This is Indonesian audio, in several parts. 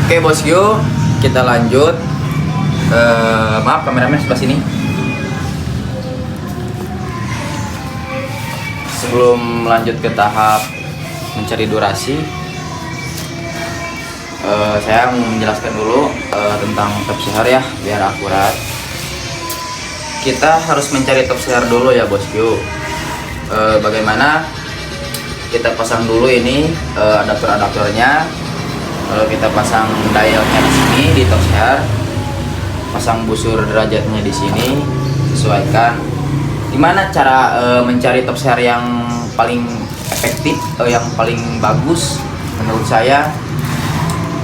Oke bosku, kita lanjut. Maaf kameramen sebelah sini. Sebelum lanjut ke tahap mencari durasi, saya mau menjelaskan dulu tentang top share ya, biar akurat. Kita harus mencari top share dulu ya bosku. Bagaimana? Kita pasang dulu ini adaptor-adaptornya. Lalu kita pasang dialnya di sini di top share, pasang busur derajatnya di sini, sesuaikan. Gimana cara mencari top share yang paling efektif, yang paling bagus menurut saya?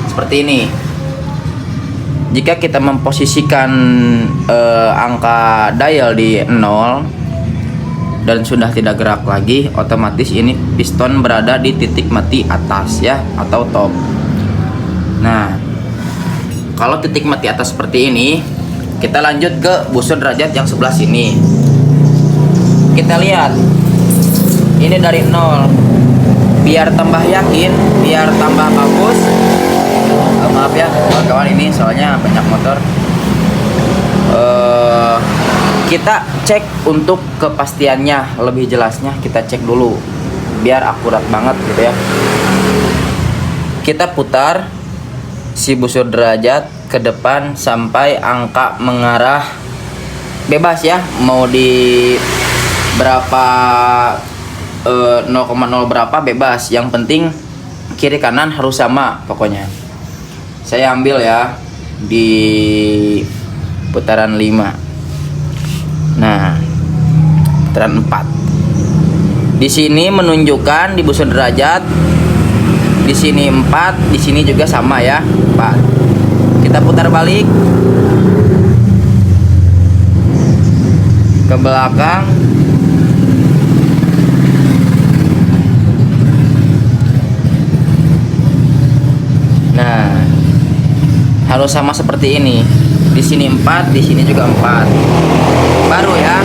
Seperti ini. Jika kita memposisikan angka dial di 0 dan sudah tidak gerak lagi, otomatis ini piston berada di titik mati atas ya, atau top. Nah, kalau titik mati atas seperti ini, kita lanjut ke busur derajat yang sebelah sini. Kita lihat, ini dari 0. Biar tambah yakin, biar tambah bagus. Maaf ya kawan-kawan, ini soalnya banyak motor. Kita cek untuk kepastiannya, lebih jelasnya kita cek dulu, biar akurat banget gitu ya. Kita putar si busur derajat ke depan sampai angka mengarah bebas ya, mau di berapa 0,0 berapa bebas, yang penting kiri kanan harus sama pokoknya. Saya ambil ya di putaran 5. Nah, putaran 4. Di sini menunjukkan di busur derajat, di sini 4, di sini juga sama ya, 4. Kita putar balik ke belakang. Nah, harus sama seperti ini. Di sini 4, di sini juga 4. Baru ya,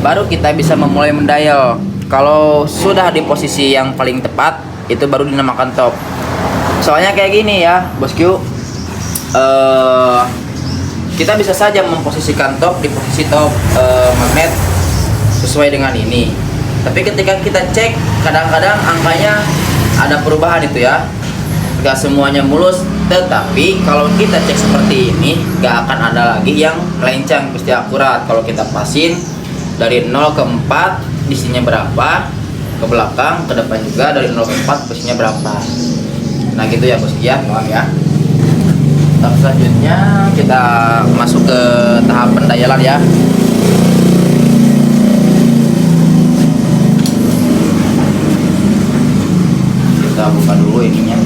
baru kita bisa memulai mendial. Kalau sudah di posisi yang paling tepat, itu baru dinamakan top. Soalnya kayak gini ya bosku, kita bisa saja memposisikan top di posisi top magnet sesuai dengan ini. Tapi ketika kita cek, kadang-kadang angkanya ada perubahan itu ya, gak semuanya mulus. Tetapi kalau kita cek seperti ini, gak akan ada lagi yang melencang, pasti akurat. Kalau kita pasin dari 0 ke 4, isinya berapa, ke belakang, ke depan juga dari 0 ke 4 posisinya berapa. Nah gitu ya bosku ya, paham ya. Tahap selanjutnya kita masuk ke tahap pendayalan ya. Kita buka dulu ininya.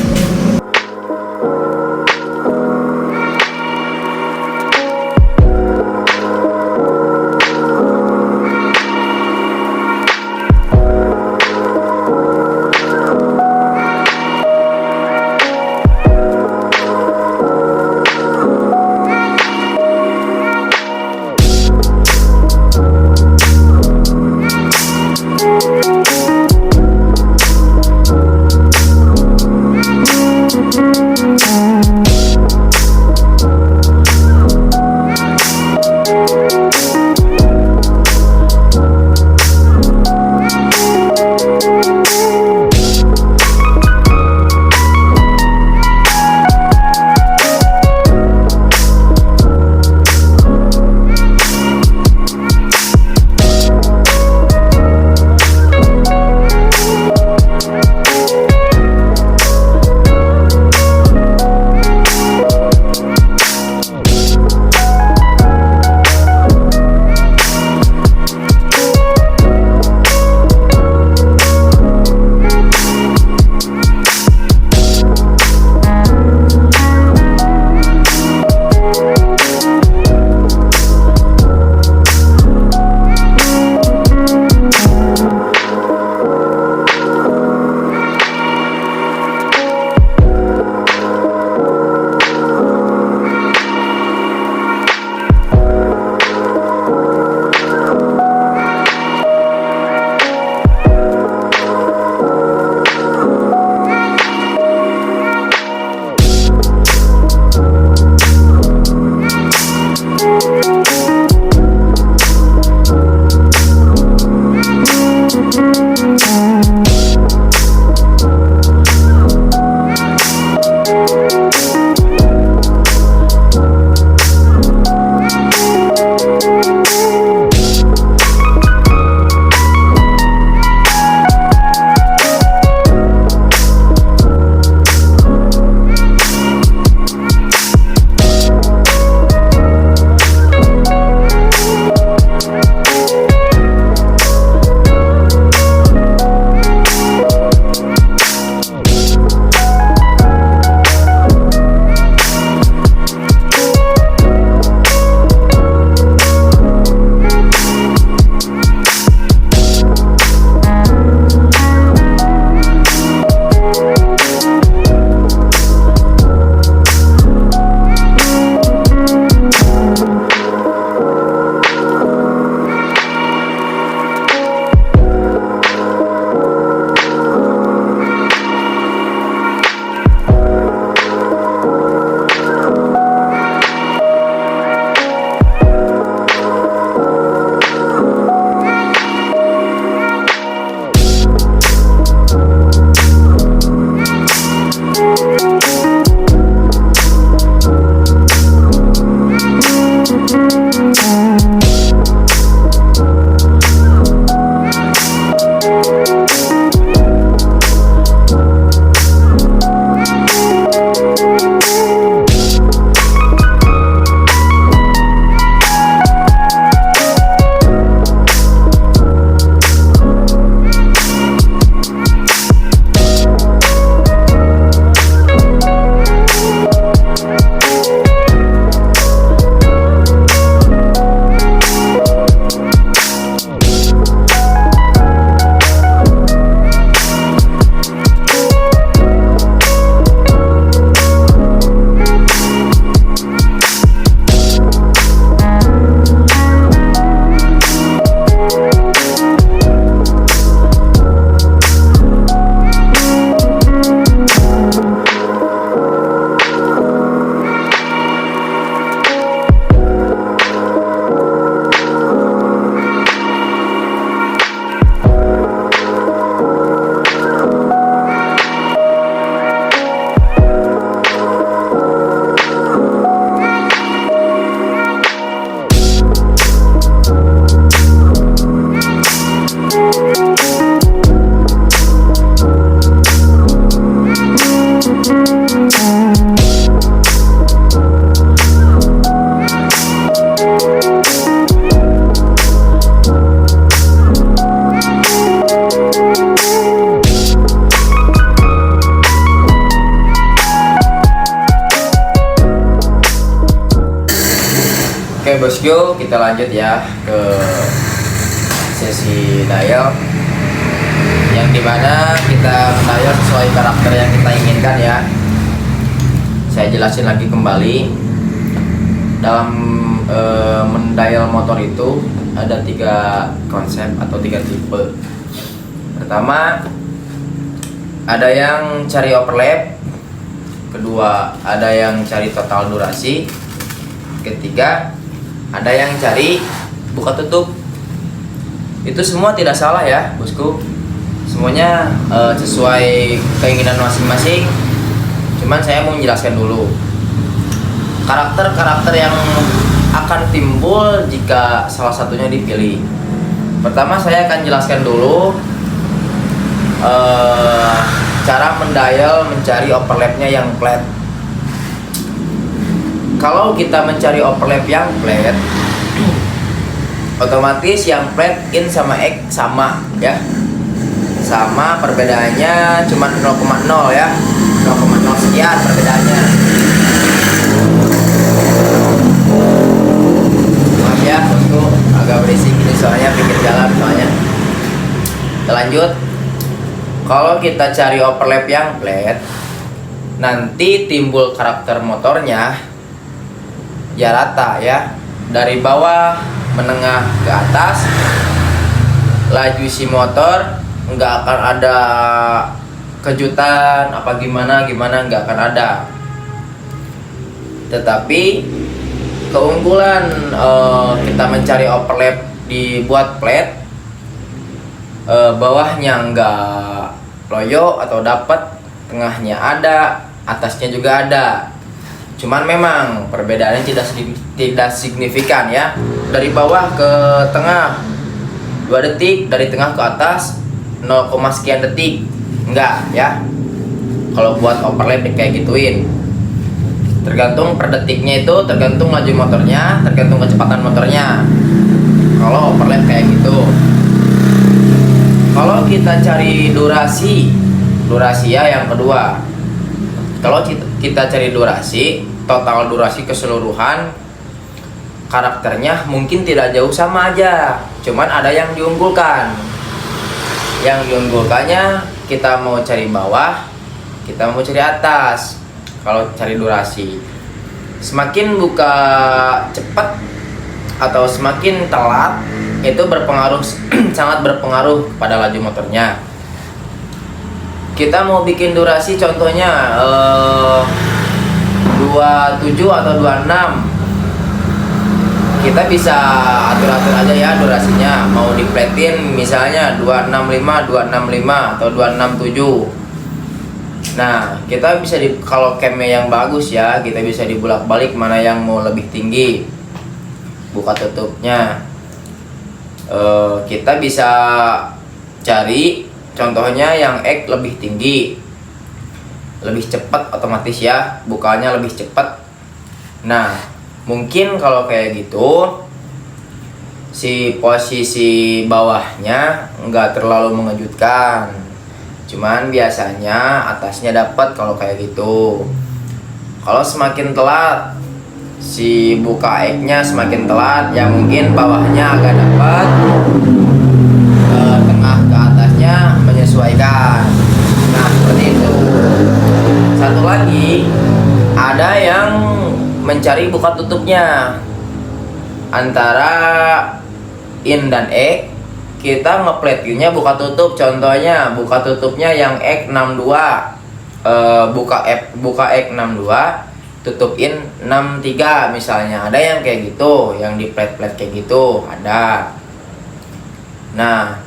Oke bosku, kita lanjut ya ke sesi dial, yang dimana kita dial sesuai karakter yang kita inginkan ya. Saya jelasin lagi kembali, dalam mendial motor itu ada 3 konsep atau 3 tipe. Pertama, ada yang cari overlap. Kedua, ada yang cari total durasi. Ketiga, ada yang cari buka tutup. Itu semua tidak salah ya bosku, semuanya sesuai keinginan masing-masing. Cuman saya mau menjelaskan dulu karakter-karakter yang akan timbul jika salah satunya dipilih. Pertama, saya akan jelaskan dulu cara mendial mencari overlapnya yang flat. Kalau kita mencari overlap yang flat, otomatis yang flat in sama X sama ya, sama, perbedaannya cuma 0,0 ya, 0,0 sekian perbedaannya. Maaf ya bosku, agak berisik ini soalnya pinggir jalan soalnya. Kita lanjut. Kalau kita cari overlap yang flat, nanti timbul karakter motornya ya rata ya, dari bawah menengah ke atas. Laju si motor nggak akan ada kejutan apa gimana nggak akan ada. Tetapi keunggulan kita mencari overlap dibuat flat, bawahnya nggak loyo atau dapat, tengahnya ada, atasnya juga ada. Cuman memang perbedaannya tidak signifikan ya. Dari bawah ke tengah 2 detik, dari tengah ke atas 0, sekian detik. Enggak ya. Kalau buat overlap kayak gituin. Tergantung per detiknya, itu tergantung laju motornya, tergantung kecepatan motornya. Kalau overlap kayak gitu. Kalau kita cari durasi ya yang kedua. Kalau kita cari durasi, total durasi keseluruhan, karakternya mungkin tidak jauh sama aja, cuman ada yang diunggulkan. Yang diunggulkannya kita mau cari bawah, kita mau cari atas. Kalau cari durasi, semakin buka cepat atau semakin telat, itu berpengaruh sangat berpengaruh pada laju motornya. Kita mau bikin durasi contohnya 27 atau 26, kita bisa atur-atur aja ya durasinya. Mau dipletin misalnya 265 atau 267. Nah, kita bisa kalau camnya yang bagus ya, kita bisa dibulak-balik mana yang mau lebih tinggi buka tutupnya. Kita bisa cari contohnya yang X lebih tinggi, lebih cepat, otomatis ya bukanya lebih cepat. Nah, mungkin kalau kayak gitu si posisi bawahnya nggak terlalu mengejutkan, cuman biasanya atasnya dapat kalau kayak gitu. Kalau semakin telat si buka X-nya semakin telat, ya mungkin bawahnya agak dapat, tengah ke atasnya menyesuaikan. Nah, seperti itu. Satu lagi, ada yang mencari buka tutupnya antara in dan X. Kita ngeplatinnya buka tutup, contohnya buka tutupnya yang X62, buka X62, tutup in 63 misalnya. Ada yang kayak gitu, yang di plat-plat kayak gitu ada. Nah,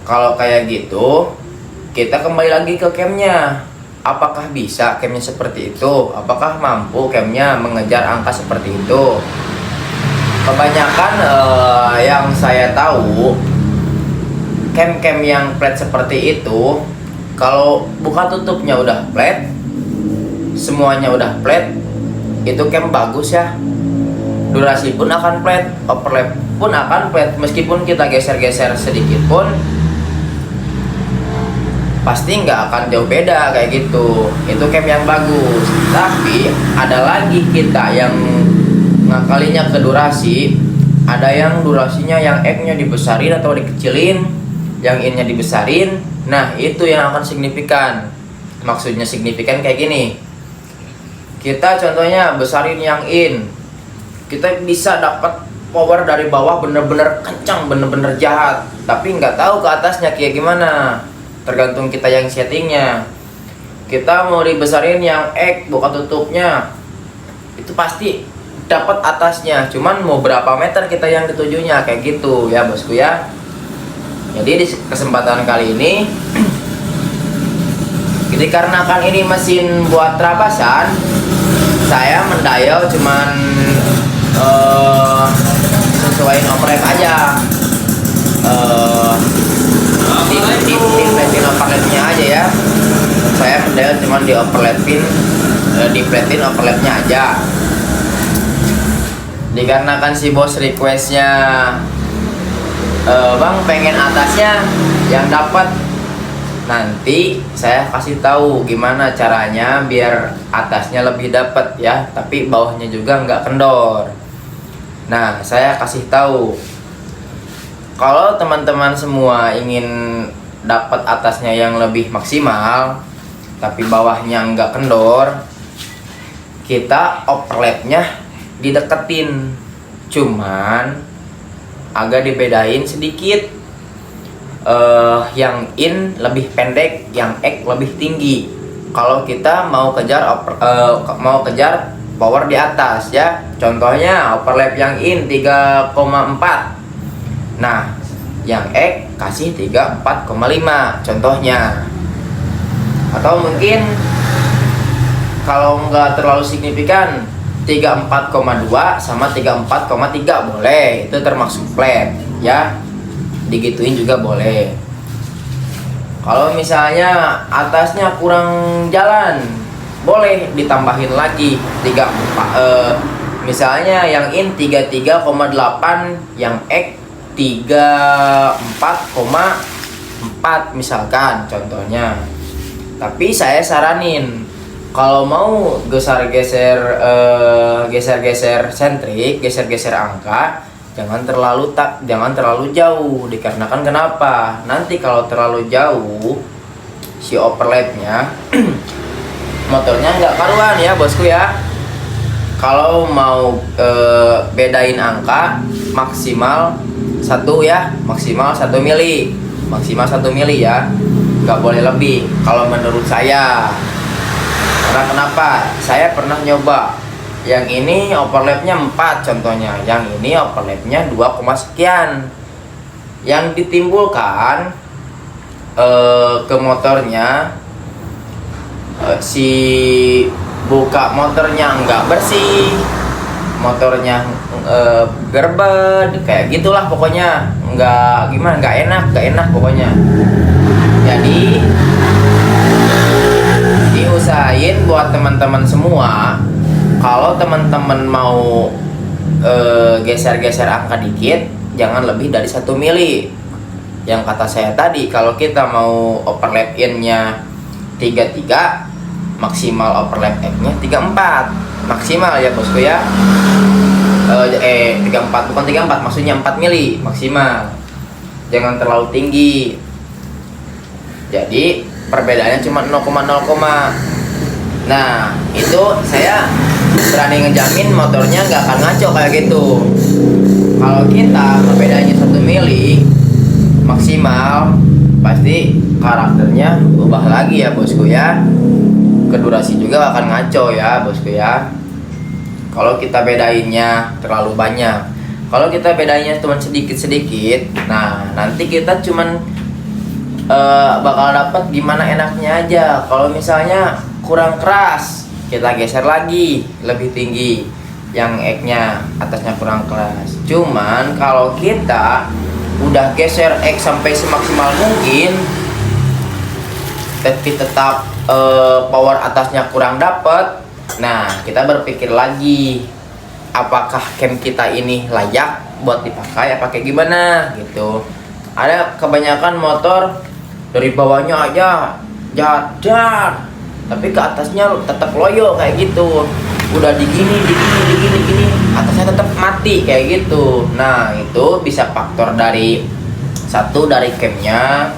kalau kayak gitu kita kembali lagi ke camnya. Apakah bisa camnya seperti itu? Apakah mampu camnya mengejar angka seperti itu? Kebanyakan yang saya tahu, cam-cam yang flat seperti itu, kalau buka tutupnya udah flat, semuanya udah flat, itu cam bagus ya. Durasi pun akan flat, overlap pun akan flat. Meskipun kita geser-geser sedikit pun pasti nggak akan jauh beda kayak gitu. Itu cam yang bagus. Tapi ada lagi kita yang ngakalinya ke durasi, ada yang durasinya yang X-nya dibesarin atau dikecilin, yang in-nya dibesarin. Nah, itu yang akan signifikan. Maksudnya signifikan kayak gini. Kita contohnya besarin yang in, kita bisa dapat power dari bawah bener-bener kencang, bener-bener jahat, tapi nggak tahu ke atasnya kayak gimana, tergantung kita yang settingnya. Kita mau dibesarin yang X buka tutupnya, itu pasti dapat atasnya, cuman mau berapa meter kita yang ditujunya, kayak gitu ya bosku ya. Jadi di kesempatan kali ini dikarenakan ini mesin buat terabasan, saya mendayal cuman sesuaiin overlap aja, di overlapnya aja ya. Saya mendayal cuman di platin overlapnya aja. Dikarenakan si bos requestnya, bang pengen atasnya yang dapat, nanti saya kasih tahu gimana caranya biar atasnya lebih dapat ya, tapi bawahnya juga nggak kendor. Nah, saya kasih tahu, kalau teman-teman semua ingin dapat atasnya yang lebih maksimal tapi bawahnya nggak kendor, kita overlapnya dideketin, cuman agak dibedain sedikit. Yang in lebih pendek, yang X lebih tinggi. Kalau kita mau kejar power di atas ya. Contohnya overlap yang in 3,4. Nah, yang X kasih 34,5 contohnya. Atau mungkin kalau nggak terlalu signifikan 34,2 sama 34,3 boleh, itu termasuk flat ya, digituin juga boleh. Kalau misalnya atasnya kurang jalan, boleh ditambahin lagi 34, misalnya yang in 33,8, yang X 34,4 misalkan contohnya. Tapi saya saranin, kalau mau geser-geser sentrik, geser-geser angka, jangan terlalu jauh. Dikarenakan kenapa? Nanti kalau terlalu jauh si overlapnya motornya nggak karuan ya bosku ya. Kalau mau bedain angka maksimal 1 ya, maksimal 1 mili, ya, nggak boleh lebih kalau menurut saya. Karena kenapa? Saya pernah nyoba, yang ini overlapnya 4 contohnya, yang ini overlapnya 2, sekian. Yang ditimbulkan ke motornya, si buka motornya nggak bersih, motornya gerbet, kayak gitulah pokoknya. Nggak enak pokoknya. Jadi diusahain buat teman-teman semua, kalau teman-teman mau geser-geser angka dikit, jangan lebih dari 1 mili. Yang kata saya tadi, kalau kita mau overlap in-nya 33, maksimal overlap X-nya 34 maksimal ya bosku ya. 34 bukan 34, maksudnya 4 mili maksimal. Jangan terlalu tinggi. Jadi perbedaannya cuma 0,0. Nah, itu saya berani ngejamin motornya nggak akan ngaco kayak gitu. Kalau kita perbedaannya 1 mili maksimal, pasti karakternya ubah lagi ya bosku ya. Kedurasi juga akan ngaco ya bosku ya. Kalau kita bedainnya terlalu banyak, kalau kita bedainnya cuma sedikit-sedikit, nah nanti kita cuman bakal dapat gimana enaknya aja. Kalau misalnya kurang keras, kita geser lagi lebih tinggi, yang X-nya atasnya kurang keras. Cuman kalau kita udah geser X sampai semaksimal mungkin, tapi tetap power atasnya kurang dapat, nah kita berpikir lagi, apakah cam kita ini layak buat dipakai apa kayak gimana gitu. Ada kebanyakan motor dari bawahnya aja jadar, tapi ke atasnya tetap loyo kayak gitu. udah digini, atasnya tetap mati kayak gitu. Nah itu bisa faktor dari satu dari camnya,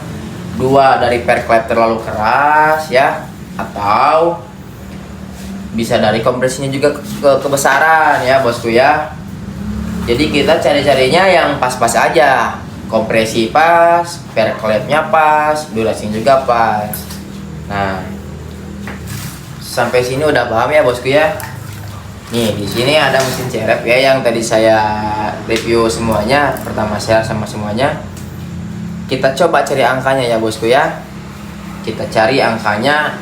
dua dari perklep terlalu keras ya, atau bisa dari kompresinya juga kebesaran ya bosku ya. Jadi kita cari-carinya yang pas-pas aja, kompresi pas, perklepnya pas, durasinya juga pas. Nah sampai sini udah paham ya bosku ya. Nih di sini ada mesin cerep ya yang tadi saya review semuanya, pertama share sama semuanya. Kita coba cari angkanya ya bosku ya. Kita cari angkanya,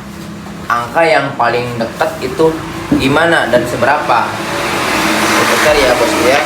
angka yang paling dekat itu gimana dan seberapa. Kita cari ya bosku ya.